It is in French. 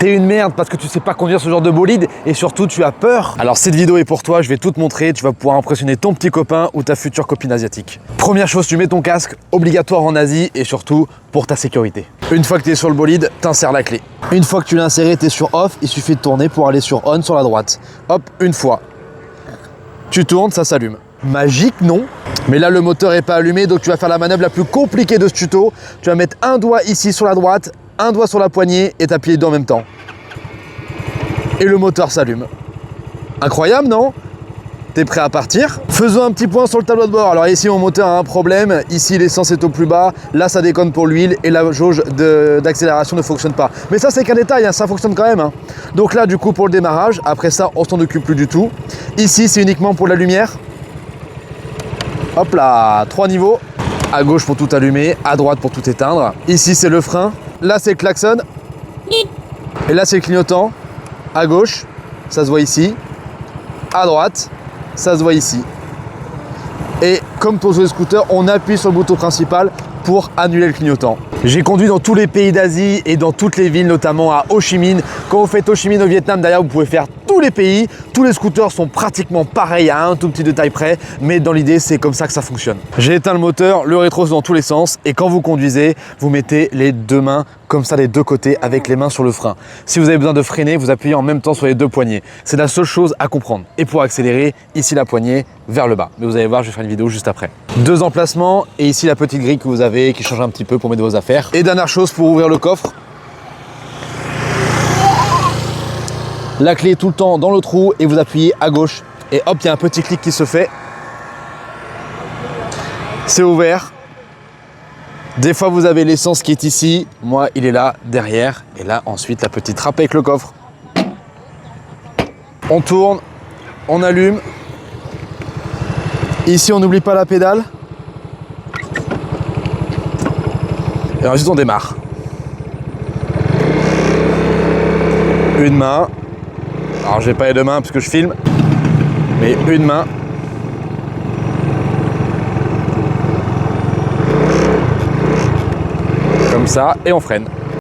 T'es une merde parce que tu sais pas conduire ce genre de bolide et surtout tu as peur. Alors cette vidéo est pour toi, je vais tout te montrer, tu vas pouvoir impressionner ton petit copain ou ta future copine asiatique. Première chose, tu mets ton casque, obligatoire en Asie et surtout pour ta sécurité. Une fois que tu es sur le bolide, t'insères la clé. Une fois que tu l'as inséré, tu es sur off, il suffit de tourner pour aller sur on sur la droite. Hop, une fois. Tu tournes, ça s'allume. Magique, non? Mais là, le moteur n'est pas allumé, donc tu vas faire la manœuvre la plus compliquée de ce tuto. Tu vas mettre un doigt ici sur la droite, un doigt sur la poignée et t'appuyer les deux en même temps. Et le moteur s'allume. Incroyable, non? T'es prêt à partir? Faisons un petit point sur le tableau de bord. Alors ici, mon moteur a un problème. Ici, l'essence est au plus bas. Là, ça déconne pour l'huile et la jauge d'accélération ne fonctionne pas. Mais ça, c'est qu'un détail, hein, ça fonctionne quand même. Hein. Donc là, du coup, pour le démarrage, après ça, on s'en occupe plus du tout. Ici, c'est uniquement pour la lumière. Hop là, 3 niveaux. À gauche pour tout allumer, à droite pour tout éteindre. Ici, c'est le frein. Là, c'est le klaxon. Et là, c'est le clignotant. À gauche, ça se voit ici. À droite, ça se voit ici. Et comme pour le scooter, on appuie sur le bouton principal pour annuler le clignotant. J'ai conduit dans tous les pays d'Asie et dans toutes les villes, notamment à Ho Chi Minh. Quand vous faites Ho Chi Minh au Vietnam, d'ailleurs, vous pouvez faire tous les pays. Tous les scooters sont pratiquement pareils à un tout petit détail près, mais dans l'idée, c'est comme ça que ça fonctionne. J'ai éteint le moteur, le rétro c'est dans tous les sens, et quand vous conduisez, vous mettez les deux mains comme ça, les deux côtés, avec les mains sur le frein. Si vous avez besoin de freiner, vous appuyez en même temps sur les deux poignets. C'est la seule chose à comprendre. Et pour accélérer, ici la poignée vers le bas. Mais vous allez voir, je vais faire une vidéo juste après. Deux emplacements, et ici la petite grille que vous avez, qui change un petit peu pour mettre vos affaires. Et dernière chose, pour ouvrir le coffre, la clé est tout le temps dans le trou et vous appuyez à gauche. Et hop, il y a un petit clic qui se fait. C'est ouvert. Des fois, vous avez l'essence qui est ici. Moi, il est là, derrière. Et là, ensuite, la petite trappe avec le coffre. On tourne, on allume. Ici, on n'oublie pas la pédale. Et ensuite, on démarre. Une main. Alors, j'ai pas les deux mains parce que je filme. Mais une main. Comme ça, et on freine.